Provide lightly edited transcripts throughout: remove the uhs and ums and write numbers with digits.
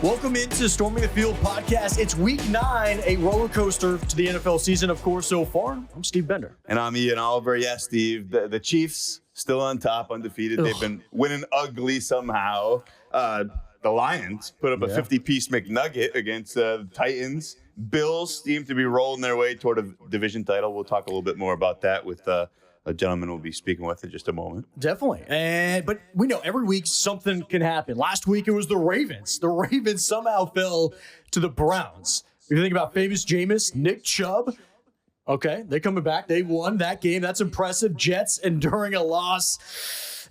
Welcome into Storming the Field podcast. It's week 9, a roller coaster to the NFL season, of course, so far. I'm Steve Bender. And I'm Ian Oliver. Yes, Steve. The Chiefs still on top, undefeated. They've been winning ugly somehow. The Lions put up a 50-piece McNugget against the Titans. Bills seem to be rolling their way toward a division title. We'll talk a little bit more about that with a gentleman we'll be speaking with in just a moment. Definitely. But we know every week something can happen. Last week it was the Ravens. The Ravens somehow fell to the Browns. If you think about famous Jameis, Nick Chubb, okay, they're coming back. They won that game. That's impressive. Jets enduring a loss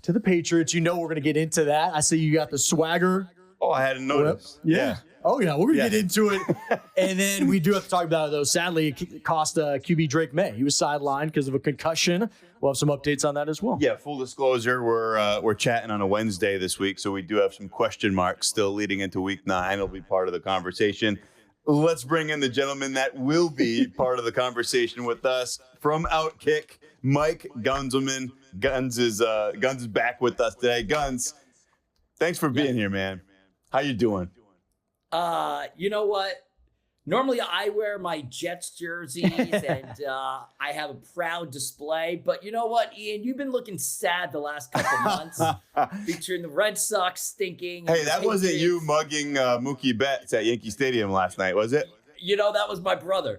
to the Patriots. You know we're going to get into that. I see you got the swagger. Oh, I hadn't noticed. Yeah. Oh, yeah. We're going to get into it. And then we do have to talk about it, though. Sadly, it cost QB Drake May. He was sidelined because of a concussion. We'll have some updates on that as well. Yeah, full disclosure, we're chatting on a Wednesday this week, so we do have some question marks still leading into week 9. It'll be part of the conversation. Let's bring in the gentleman that will be part of the conversation with us from Outkick, Mike Gunzelman. Gunz is back with us today. Gunz, thanks for being here, man. How you doing? You know what? Normally I wear my Jets jerseys and I have a proud display. But you know what, Ian? You've been looking sad the last couple months featuring the Red Sox stinking. Hey, that wasn't you mugging Mookie Betts at Yankee Stadium last night, was it? You know, that was my brother.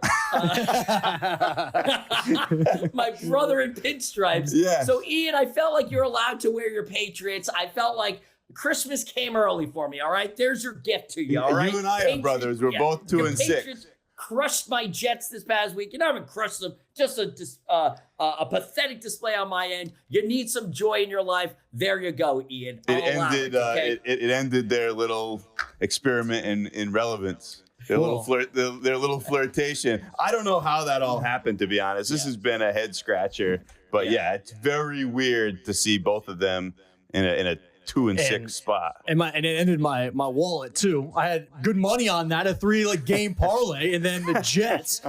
My brother in pinstripes. Yeah. So, Ian, I felt like you're allowed to wear your Patriots. I felt like Christmas came early for me, all right? There's your gift to you, all right? You and I are brothers. We're both 2 and 6. Patriots crushed my Jets this past week. You haven't crushed them. Just a pathetic display on my end. You need some joy in your life. There you go, Ian. It ended their little experiment in relevance. Their little flirtation. I don't know how that all happened, to be honest. This has been a head scratcher. But yeah, it's very weird to see both of them in a 2 and 6 spot. And it ended my wallet too. I had good money on that, a 3 game parlay, and then the Jets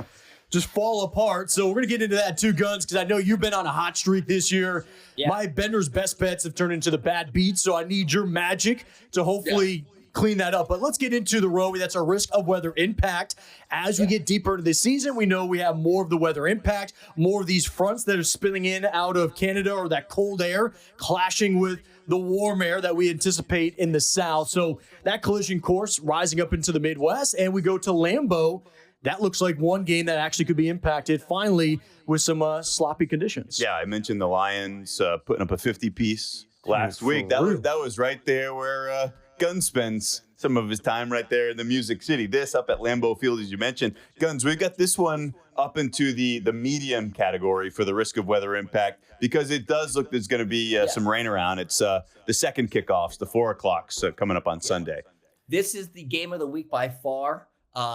just fall apart. So we're gonna get into that too, Gunz, because I know you've been on a hot streak this year. Yeah. My Bender's best bets have turned into the bad beats, so I need your magic to hopefully clean that up. But let's get into the Rowie. That's our risk of weather impact. As we get deeper into the season, we know we have more of the weather impact, more of these fronts that are spilling in out of Canada or that cold air clashing with the warm air that we anticipate in the south. So that collision course rising up into the Midwest, and we go to Lambeau. That looks like one game that actually could be impacted finally with some sloppy conditions. Yeah, I mentioned the Lions putting up a 50-piece last week. That was right there where Gunz spends some of his time right there in the Music City. This up at Lambeau Field, as you mentioned. Gunz, we've got this one up into the medium category for the risk of weather impact because it does look there's going to be some rain around. It's the second kickoffs, the 4 o'clocks coming up on Sunday. This is the game of the week by far.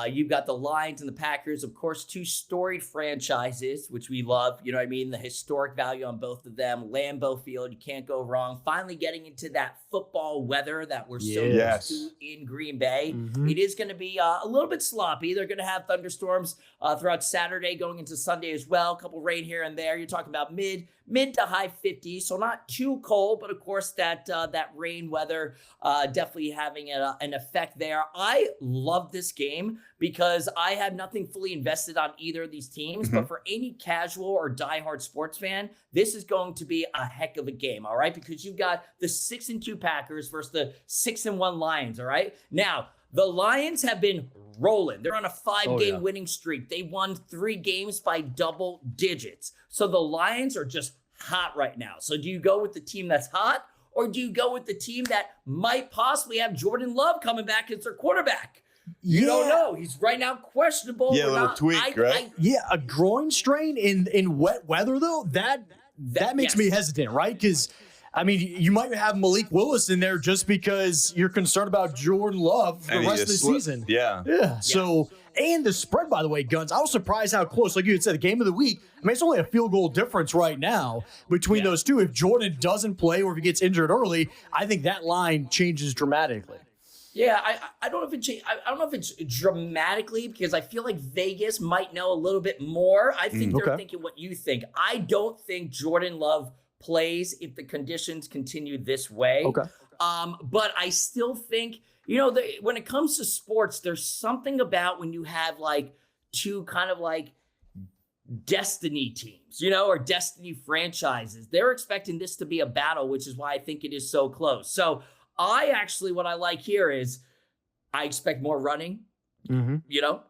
You've got the Lions and the Packers, of course, 2 storied franchises, which we love. You know what I mean? The historic value on both of them. Lambeau Field, you can't go wrong. Finally getting into that football weather that we're so used to in Green Bay. Mm-hmm. It is going to be a little bit sloppy. They're going to have thunderstorms throughout Saturday going into Sunday as well. A couple rain here and there. You're talking about mid to high 50s, so not too cold, but of course that rain weather definitely having an effect there. I love this game because I have nothing fully invested on either of these teams, but for any casual or diehard sports fan, this is going to be a heck of a game, all right? Because you've got the 6-2 Packers versus the 6-1 Lions, all right? Now, the Lions have been rolling. They're on a 5-game winning streak. They won 3 games by double digits. So the Lions are just hot right now. So do you go with the team that's hot, or do you go with the team that might possibly have Jordan Love coming back as their quarterback? You don't know. He's right now questionable. Yeah, a little tweak, right? A groin strain in wet weather, though, that makes me hesitant, right? Because, I mean, you might have Malik Willis in there just because you're concerned about Jordan Love for the rest of the season. Yeah. So, and the spread, by the way, Gunz, I was surprised how close, like you had said, the game of the week, I mean, it's only a field goal difference right now between those two. If Jordan doesn't play or if he gets injured early, I think that line changes dramatically. Yeah, I don't know if it changed. I don't know if it's dramatically because I feel like Vegas might know a little bit more. I think they're thinking what you think. I don't think Jordan Love plays if the conditions continue this way. Okay. But I still think, when it comes to sports, there's something about when you have like two kind of like destiny teams, or destiny franchises. They're expecting this to be a battle, which is why I think it is so close. So what I like here is I expect more running.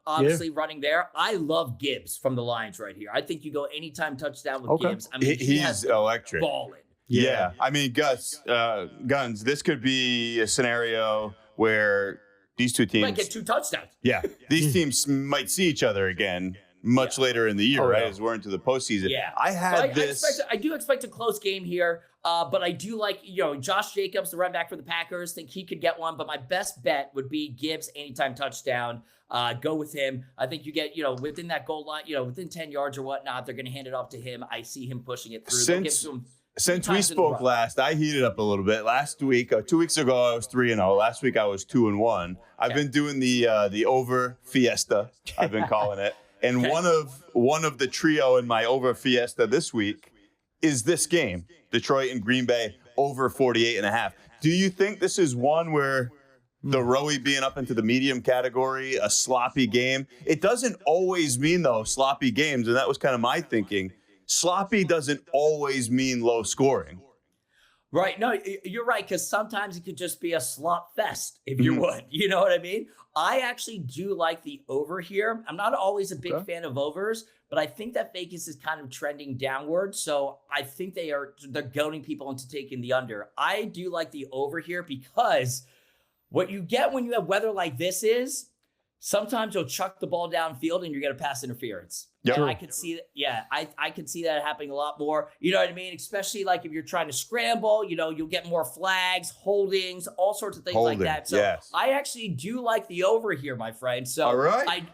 Obviously running there. I love Gibbs from the Lions right here. I think you go anytime touchdown with Gibbs. I mean, he's electric. Balling. Yeah. I mean, Guns, this could be a scenario where these two teams might get 2 touchdowns. Yeah. These teams might see each other again much later in the year, right? As we're into the postseason. Yeah. I do expect a close game here. But I do like, Josh Jacobs, the running back for the Packers, think he could get one. But my best bet would be Gibbs anytime touchdown. Go with him. I think you get, within that goal line, within 10 yards or whatnot, they're going to hand it off to him. I see him pushing it through. Since we spoke last, I heated up a little bit. Last week, 2 weeks ago, I was 3-0. Last week, I was 2-1. I've been doing the over fiesta, I've been calling it. And one of the trio in my over fiesta this week is this game. Detroit and Green Bay over 48.5. Do you think this is one where the Rowie being up into the medium category, a sloppy game? It doesn't always mean, though, sloppy games, and that was kind of my thinking. Sloppy doesn't always mean low scoring. Right. No, you're right, because sometimes it could just be a slop fest, if you would. You know what I mean? I actually do like the over here. I'm not always a big fan of overs, but I think that Vegas is kind of trending downward. So I think they're goading people into taking the under. I do like the over here because what you get when you have weather like this is sometimes you'll chuck the ball downfield and you're going to pass interference. Yep. And I could see that. Yeah, I could see that happening a lot more. You know what I mean? Especially like if you're trying to scramble, you'll get more flags, holdings, all sorts of things like that. So I actually do like the over here, my friend. So all right.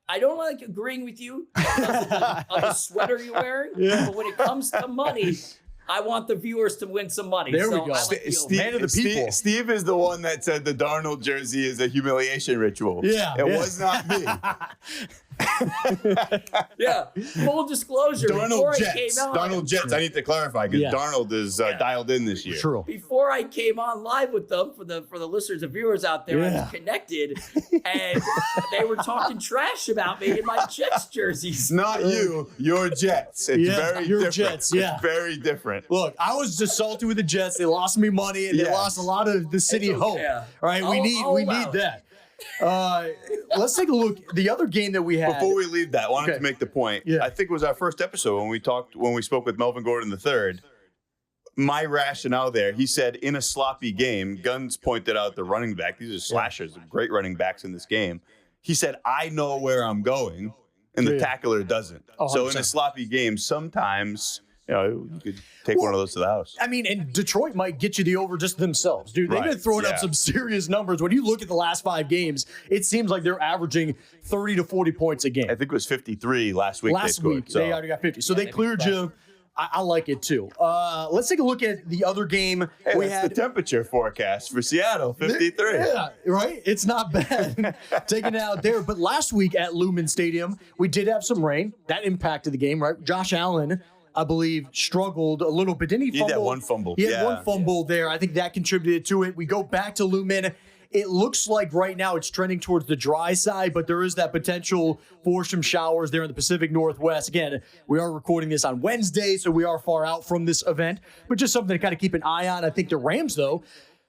I don't like agreeing with you because of the sweater you're wearing. Yeah. But when it comes to money, I want the viewers to win some money. There we go. Man of the people. Steve is the one that said the Darnold jersey is a humiliation ritual. Yeah. It was not me. Yeah. Full disclosure. Darnold Jets. I need to clarify because Darnold is dialed in this year. True. Before I came on live with them for the listeners and viewers out there, I was connected, and they were talking trash about me in my Jets jerseys. Not you, your Jets. It's very different. Jets, It's very different. Look, I was just salty with the Jets. They lost me money and they lost a lot of the city hope. All right, we need that. Let's take a look. The other game that we had. Before we leave that, I wanted to make the point. Yeah. I think it was our first episode when we spoke with Melvin Gordon III. My rationale there, he said in a sloppy game, Gunz pointed out the running back. These are slashers, great running backs in this game. He said, I know where I'm going, and the tackler doesn't. So in a sloppy game, sometimes you could take one of those to the house. I mean, and Detroit might get you the over just themselves, dude. They've been throwing up some serious numbers. When you look at the last 5 games, it seems like they're averaging 30 to 40 points a game. I think it was 53 last week. They already got 50. So they cleared you. I like it too. Let's take a look at the other game. We had the temperature forecast for Seattle, 53. Yeah, right? It's not bad taking it out there. But last week at Lumen Stadium, we did have some rain. That impacted the game, right? Josh Allen, I believe, struggled a little bit. Didn't he fumble? He had one fumble. He had one fumble there. I think that contributed to it. We go back to Lumen. It looks like right now it's trending towards the dry side, but there is that potential for some showers there in the Pacific Northwest. Again, we are recording this on Wednesday, so we are far out from this event, but just something to kind of keep an eye on. I think the Rams, though,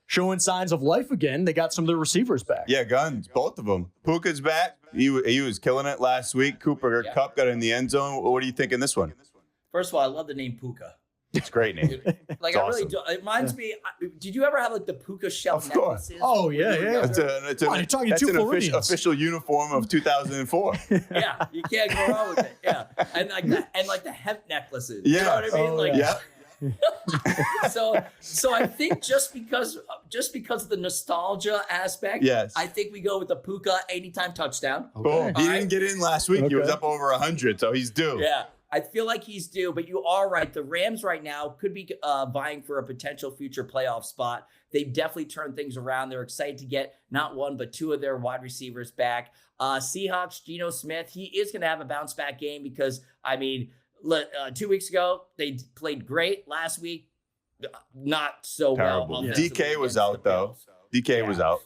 showing signs of life again. They got some of their receivers back. Yeah, Gunz, both of them. Puka's back. He was killing it last week. Cooper Kupp got in the end zone. What do you think in this one? First of all, I love the name Puka. It's a great name. Like, I really do. It reminds me, did you ever have like the Puka shell necklaces? Oh, yeah. That's an official uniform of 2004. Yeah, you can't go wrong with it. Yeah. And like the hemp necklaces. Yeah. You know what I mean? Yeah. So I think just because of the nostalgia aspect, I think we go with the Puka anytime touchdown. Okay. He didn't get in last week. He was up over 100, so he's due. Yeah. I feel like he's due, but you are right. The Rams right now could be vying for a potential future playoff spot. They've definitely turned things around. They're excited to get not one, but 2 of their wide receivers back. Seahawks, Geno Smith, he is going to have a bounce back game because, I mean, 2 weeks ago, they played great. Last week, not so Terrible. well. DK was out, though. DK was out.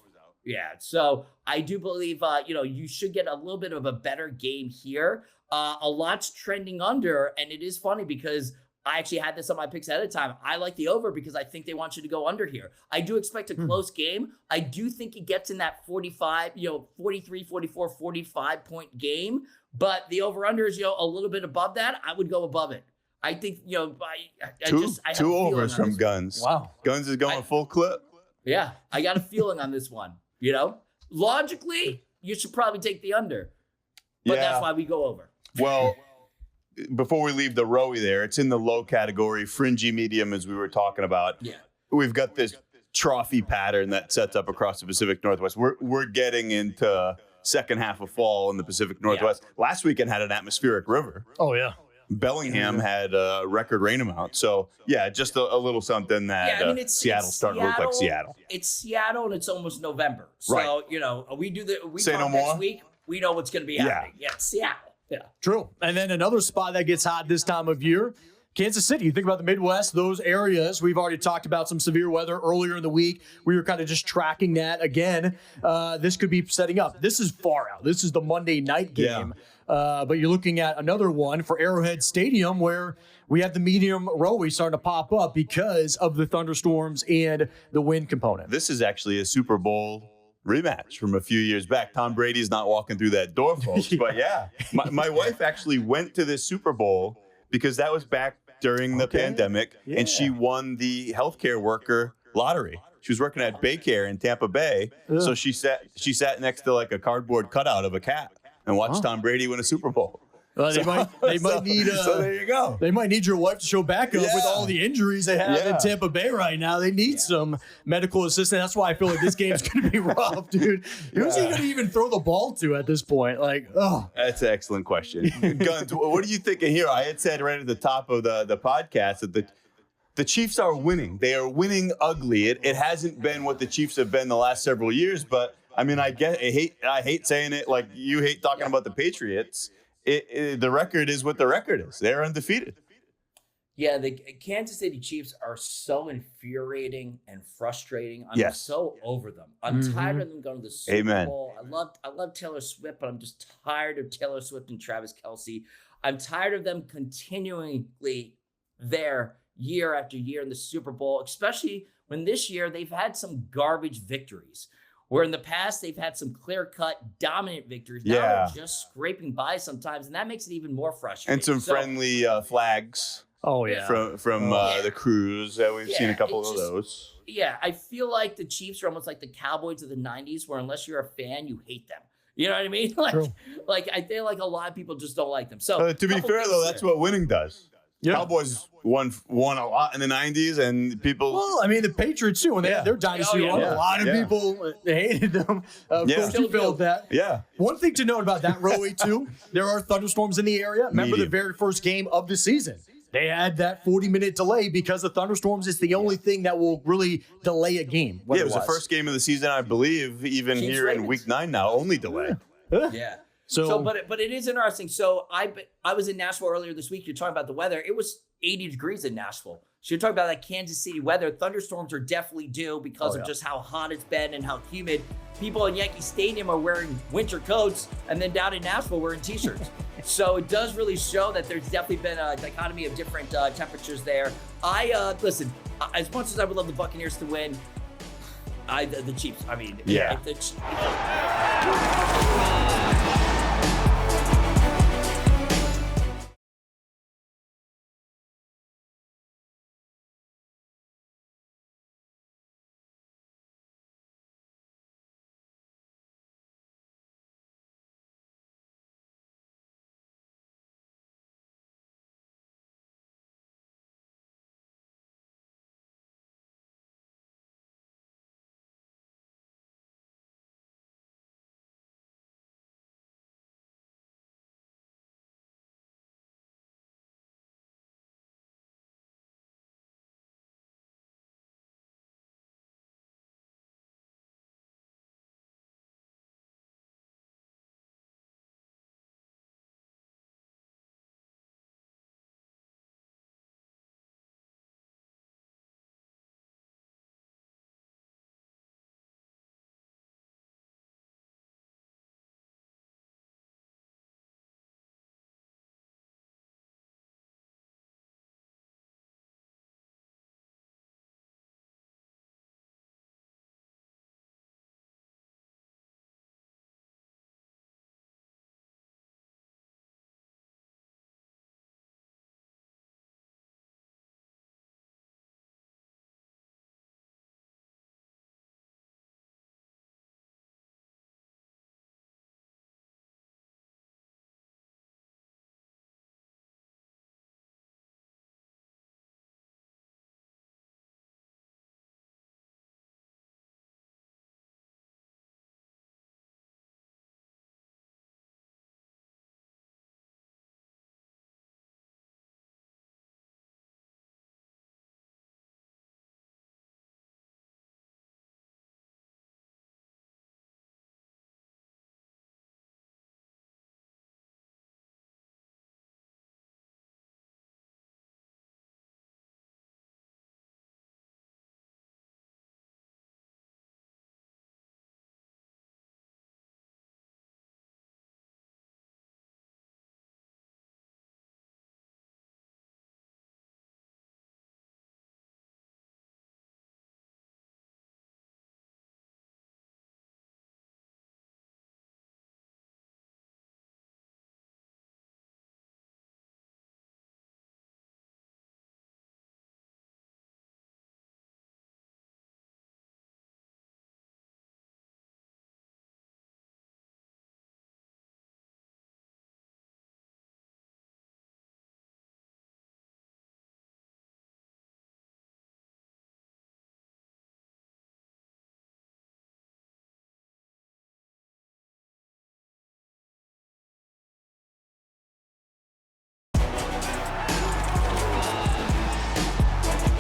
Yeah, so I do believe, you should get a little bit of a better game here. A lot's trending under, and it is funny because I actually had this on my picks ahead of time. I like the over because I think they want you to go under here. I do expect a close game. I do think it gets in that 45, 43, 44, 45 point game, but the over-under is, a little bit above that. I would go above it. I think, I have two a overs from this Gunz. Wow. Gunz is going full clip. Yeah, I got a feeling on this one. Logically, you should probably take the under, but that's why we go over. Well, before we leave the rowy there, it's in the low category, fringy medium, as we were talking about. Yeah, we've got this trophy pattern that sets up across the Pacific Northwest. We're getting into second half of fall in the Pacific Northwest. Last weekend had an atmospheric river. Oh, yeah. Bellingham had a record rain amount. So, just a little something that Seattle's starting to look like Seattle. It's Seattle, and it's almost November. So, we Say talk no next more. week. We know what's going to be happening. Yeah, it's Seattle. Yeah. True. And then another spot that gets hot this time of year, Kansas City. You think about the Midwest, those areas. We've already talked about some severe weather earlier in the week. We were kind of just tracking that again. This could be setting up. This is far out. This is the Monday night game. But you're looking at another one for Arrowhead Stadium where we have the medium rowy starting to pop up because of the thunderstorms and the wind component. This is actually a Super Bowl rematch from a few years back. Tom Brady's not walking through that door, folks. But my wife actually went to this Super Bowl because that was back during the pandemic, and she won the healthcare worker lottery. She was working at Baycare in Tampa Bay, so she sat next to like a cardboard cutout of a cat and watched Tom Brady win a Super Bowl. They might need. So there you go. They might need your wife to show backup with all the injuries they have in Tampa Bay right now. They need some medical assistance. That's why I feel like this game's going to be rough, dude. Who's he going to even throw the ball to at this point? That's an excellent question. Gunz, what are you thinking here? I had said right at the top of the podcast that the Chiefs are winning. They are winning ugly. It hasn't been what the Chiefs have been the last several years, but I mean, I hate saying it like you hate talking about the Patriots. The record is what the record is. They're undefeated. Yeah, the Kansas City Chiefs are so infuriating and frustrating. I'm so over them. I'm tired of them going to the Super Bowl. I love Taylor Swift, but I'm just tired of Taylor Swift and Travis Kelce. I'm tired of them continually there year after year in the Super Bowl, especially when this year they've had some garbage victories. Where in the past, they've had some clear-cut, dominant victories. Now they're just scraping by sometimes, and that makes it even more frustrating. And some friendly flags. Oh, yeah. From the Crews. We've seen a couple of those. Yeah, I feel like the Chiefs are almost like the Cowboys of the 90s, where unless you're a fan, you hate them. You know what I mean? I feel like a lot of people just don't like them. So to be fair, though, that's what winning does. Yeah. Cowboys won a lot in the 90s, and people... Well, I mean, the Patriots, too, when they had their dynasty run, a lot of people hated them. Of course, you felt that. Yeah. One thing to note about that, Rowie, too, there are thunderstorms in the area. Remember the very first game of the season. They had that 40-minute delay because of thunderstorms. It's the only thing that will really delay a game. Yeah, it was the first game of the season, I believe, even Chiefs here in Week 9 now, only delay. Yeah. But it is interesting. So I was in Nashville earlier this week. You're talking about the weather. It was 80 degrees in Nashville. So you're talking about that Kansas City weather. Thunderstorms are definitely due because of just how hot it's been and how humid. People in Yankee Stadium are wearing winter coats, and then down in Nashville wearing t-shirts. So it does really show that there's definitely been a dichotomy of different temperatures there. Listen, as much as I would love the Buccaneers to win, the Chiefs. I mean,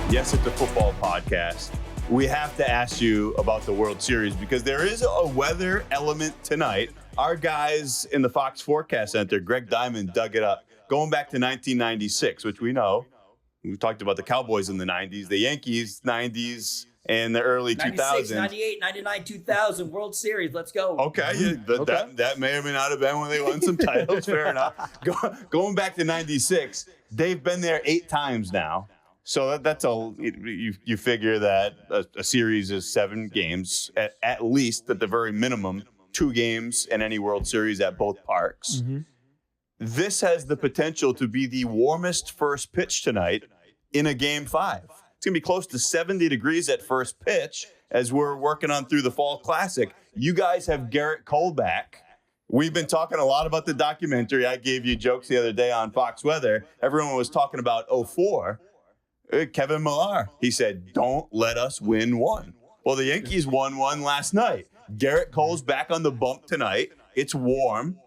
Yes, it's a football podcast. We have to ask you about the World Series because there is a weather element tonight. Our guys in the Fox Forecast Center, Greg Diamond, dug it up. Going back to 1996, which we know. We talked about the Cowboys in the 90s, the Yankees, 90s, and the early 96, 2000s. 98, 99, 2000, World Series. Let's go. Okay, that may or may not have been when they won some titles. Fair enough. Going back to 96, they've been there 8 times now. So that's all. You figure that a series is 7 games, at least at the very minimum, 2 games in any World Series at both parks. Mm-hmm. This has the potential to be the warmest first pitch tonight in a Game 5. It's going to be close to 70 degrees at first pitch as we're working on through the Fall Classic. You guys have Garrett Cole back. We've been talking a lot about the documentary. I gave you jokes the other day on Fox Weather. Everyone was talking about 04. Kevin Millar, he said, don't let us win one. Well, the Yankees won one last night. Garrett Cole's back on the bump tonight. It's warm.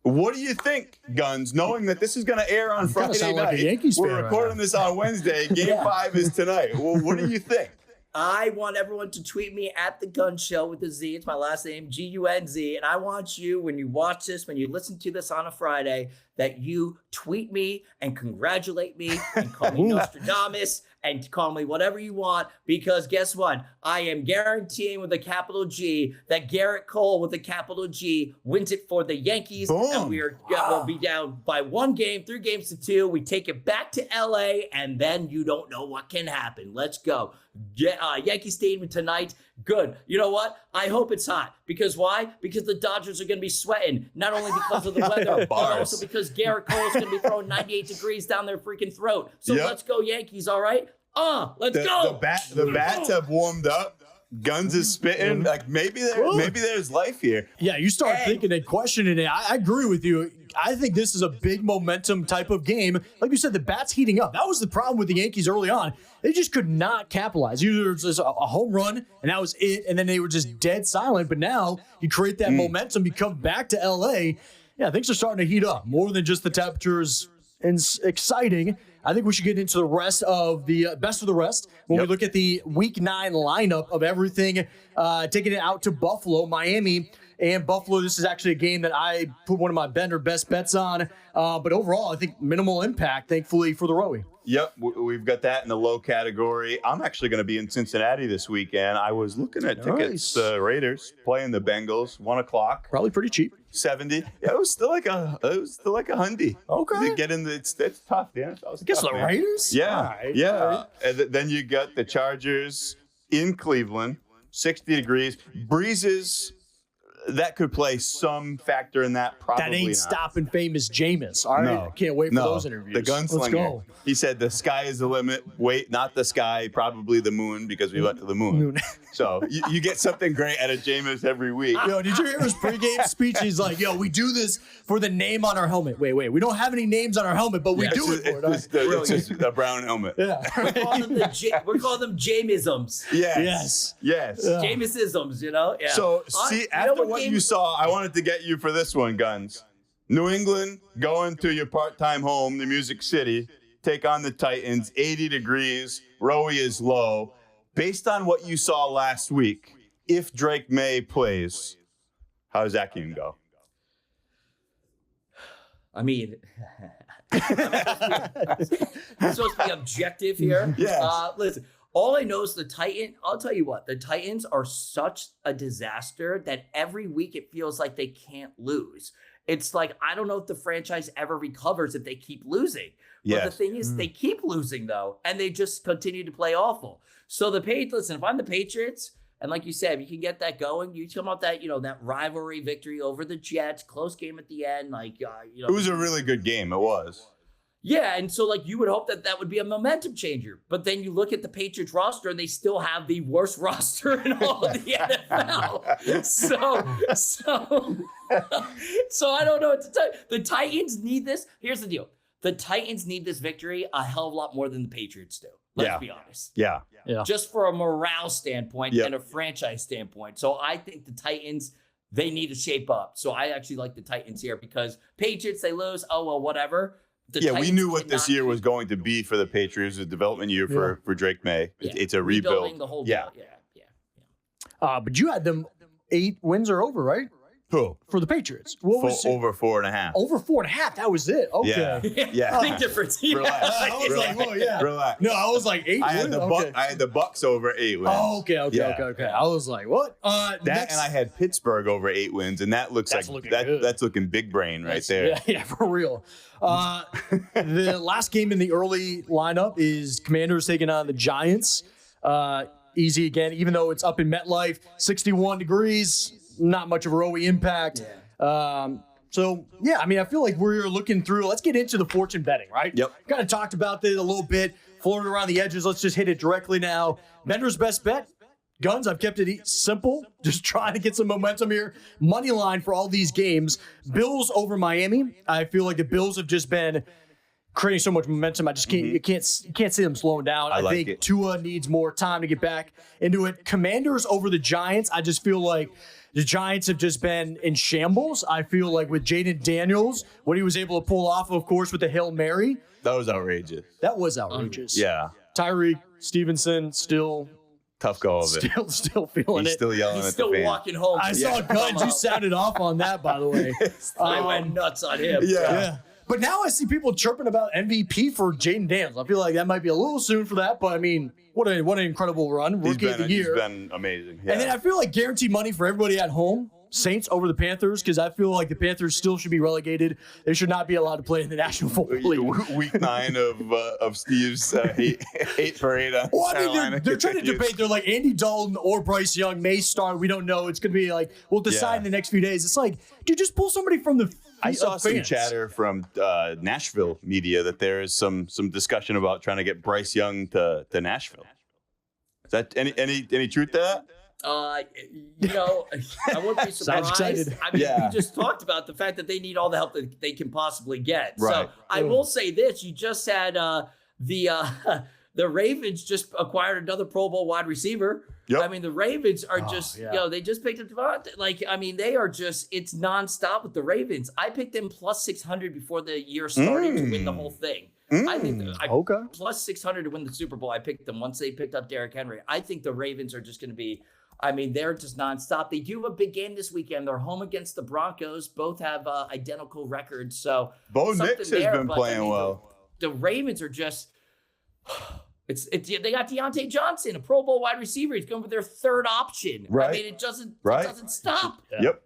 What do you think, Gunz, knowing that this is going to air on Friday night? Like a Yankees We're recording this on Wednesday. Game 5 is tonight. Well, what do you think? I want everyone to tweet me at the Gunz Show with a Z. It's my last name, Gunz. And I want you, when you watch this, when you listen to this on a Friday, that you tweet me and congratulate me and call me Nostradamus and call me whatever you want. Because guess what? I am guaranteeing with a capital G that Garrett Cole with a capital G wins it for the Yankees. Boom. And we'll be down by 1 game, 3 games to 2. We take it back to LA, and then you don't know what can happen. Let's go. Yankee Stadium tonight. Good. You know what? I hope it's hot. Because why? Because the Dodgers are going to be sweating. Not only because of the weather, but also because Garrett Cole is going to be throwing 98 degrees down their freaking throat. So let's go Yankees, all right? Let's go. The bats have warmed up. Gunz is spitting. Like maybe there's life here. Yeah, you start thinking and questioning it. I agree with you. I think this is a big momentum type of game. Like you said, the bat's heating up. That was the problem with the Yankees early on. They just could not capitalize. Either it was just a home run, and that was it, and then they were just dead silent. But now you create that momentum, you come back to L.A., yeah, things are starting to heat up. More than just the temperatures. And exciting. I think we should get into the rest of the best of the rest when we look at the Week 9 lineup of everything, taking it out to Buffalo, Miami, and Buffalo. This is actually a game that I put one of my best bets on. But overall, I think minimal impact, thankfully, for the Rowie. Yep, we've got that in the low category. I'm actually going to be in Cincinnati this weekend. I was looking at tickets. Raiders playing the Bengals, 1 o'clock. Probably pretty cheap. 70. Yeah, it was still like a hundy. Okay. To get in it's tough, yeah. I guess the Raiders? Yeah. Right. Yeah. And then you got the Chargers in Cleveland, 60 degrees. Breezes, that could play some factor in that, probably That ain't not. stopping famous Jameis. All right. No. I can't wait for those interviews. The gunslinger. Let's go. He said the sky is the limit. Wait, not the sky, probably the moon, because we went to the moon. So you get something great out of Jameis every week. Yo, did you hear his pregame speech? He's like, yo, we do this for the name on our helmet. Wait. We don't have any names on our helmet, but we do it for it. It's just a brown helmet. Yeah. We're calling them Jameisms. Yes. Jameisisms, you know? Yeah. So, after what you saw, I wanted to get you for this one, Gunz. New England going to your part-time home, the Music City, take on the Titans, 80 degrees. Rowie is low. Based on what you saw last week, if Drake May plays, how does that game go? I mean, I'm supposed to be objective here. Yes. Listen, all I know is I'll tell you what, the Titans are such a disaster that every week it feels like they can't lose. It's like, I don't know if the franchise ever recovers if they keep losing. But the thing is, they keep losing, though, and they just continue to play awful. So the Patriots, listen, if I'm the Patriots, and like you said, you can get that going. You come up that rivalry victory over the Jets, close game at the end. It was a really good game. It was. Yeah, and so you would hope that would be a momentum changer. But then you look at the Patriots roster, and they still have the worst roster in all of the NFL. So I don't know what to tell you. The Titans need this. Here's the deal. The Titans need this victory a hell of a lot more than the Patriots do. Let's be honest. Yeah. Just for a morale standpoint and a franchise standpoint. So I think the Titans, they need to shape up. So I actually like the Titans here because Patriots, they lose. Oh, well, whatever. the Yeah, we Titans knew what this cannot year was going to be for the Patriots, a development year for Drake May. Yeah. It's a Rebuilding rebuild. the whole Yeah. deal. But you had them 8 wins or over, right? Who? For the Patriots. What was it? Over 4.5. Over 4.5. That was it. Okay. Yeah. Big difference. Relax. I was like, oh yeah. Relax. No, I was like 8 I had wins. I had the Bucks over 8 wins. Oh, okay. Yeah. I was like, what? That and I had Pittsburgh over 8 wins, and that looks That's like looking good. that's looking big brain right there. Yeah, for real. The last game in the early lineup is Commanders taking on the Giants. Easy again, even though it's up in MetLife, 61 degrees, not much of a rowy impact. So, yeah, I mean, I feel like we're looking through. Let's get into the fortune betting, right? Yep. Kind of talked about this a little bit, floated around the edges. Let's just hit it directly now. Bender's best bet. Gunz, I've kept it simple. Just trying to get some momentum here. Money line for all these games. Bills over Miami. I feel like the Bills have just been creating so much momentum. I just can't. You can't see them slowing down. I like think it. Tua needs more time to get back into it. Commanders over the Giants. I just feel like the Giants have just been in shambles. I feel like with Jaden Daniels, what he was able to pull off, of course, with the Hail Mary, That was outrageous. that was outrageous. Yeah. Tyreek Stevenson still Tough go of it. still feeling He's it. still yelling He's at still the fan. walking home. I saw Gunz. You sounded off on that, by the way. I went nuts on him. Yeah. But now I see people chirping about MVP for Jaden Daniels. I feel like that might be a little soon for that, but I mean, what an incredible run. Rookie of the year. He's been amazing. Yeah. And then I feel like guaranteed money for everybody at home. Saints over the Panthers, because I feel like the Panthers still should be relegated. They should not be allowed to play in the National Football League. Week 9 of Steve's 8 for 8 on Well, I mean, Carolina they're trying to continues. debate. They're like Andy Dalton or Bryce Young may start. We don't know. It's going to be like, we'll decide in the next few days. It's like, dude, just pull somebody from the I saw some fans. chatter from Nashville media that there is some discussion about trying to get Bryce Young to Nashville. Is that any truth to that? I wouldn't be Sounds surprised. excited. I mean, Yeah. we just talked about the fact that they need all the help that they can possibly get. Right. So I will say this: you just had the Ravens just acquired another Pro Bowl wide receiver. Yep. I mean, the Ravens are just, yeah. they just picked up Devontae. Like, I mean, they are just, it's nonstop with the Ravens. I picked them plus 600 before the year started to win the whole thing. I think Okay. plus 600 to win the Super Bowl. I picked them once they picked up Derrick Henry. I think the Ravens are just going to be, I mean, they're just nonstop. They do have a big game this weekend. They're home against the Broncos. Both have identical records. So Bo something Nix has there, been but, playing I mean, well. The Ravens are just, they got Deontay Johnson, a Pro Bowl wide receiver. He's going for their third option. Right. I mean, it doesn't stop. Yep.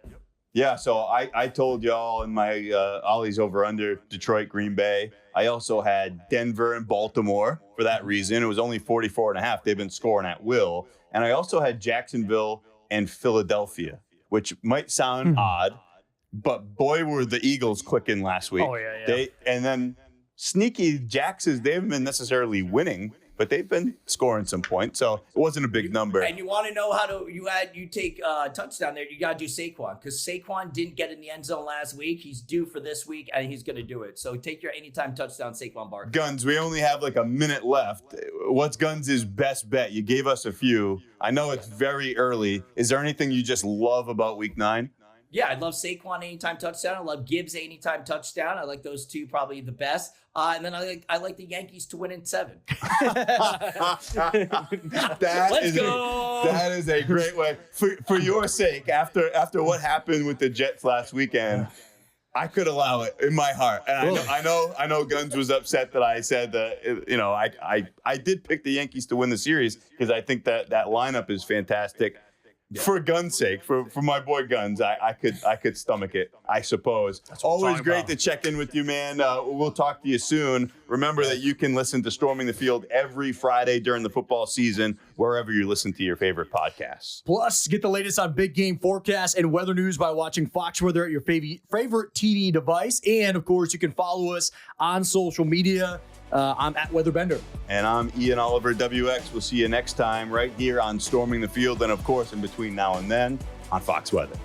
Yeah, so I told y'all in my Ollie's over under Detroit, Green Bay. I also had Denver and Baltimore for that reason. It was only 44.5. They've been scoring at will. And I also had Jacksonville and Philadelphia, which might sound odd, but boy, were the Eagles clicking last week. Oh, yeah. And then sneaky Jaxes, they haven't been necessarily winning, but they've been scoring some points. So it wasn't a big number. And you want to know how to you take touchdown there, you got to do Saquon, because Saquon didn't get in the end zone last week. He's due for this week, and he's going to do it. So take your anytime touchdown, Saquon Barkley. Gunz, we only have like a minute left. What's Gunz's best bet? You gave us a few. I know it's very early. Is there anything you just love about week 9? Yeah, I love Saquon anytime touchdown. I love Gibbs anytime touchdown. I like those two probably the best. And then I like the Yankees to win in 7. Let's go. That is a great way. For your sake, after what happened with the Jets last weekend, I could allow it in my heart. And I know Gunz was upset that I said that, I did pick the Yankees to win the series because I think that lineup is fantastic. Yeah. For Gun's sake, for my boy Gunz, I could stomach it, I suppose. Always great to check in with you, man. We'll talk to you soon. Remember that you can listen to Storming the Field every Friday during the football season, wherever you listen to your favorite podcasts. Plus, get the latest on big game forecasts and weather news by watching Fox Weather at your favorite TV device. And, of course, you can follow us on social media. I'm at Weatherbender. And I'm Ian Oliver, WX. We'll see you next time right here on Storming the Field. And, of course, in between now and then on Fox Weather.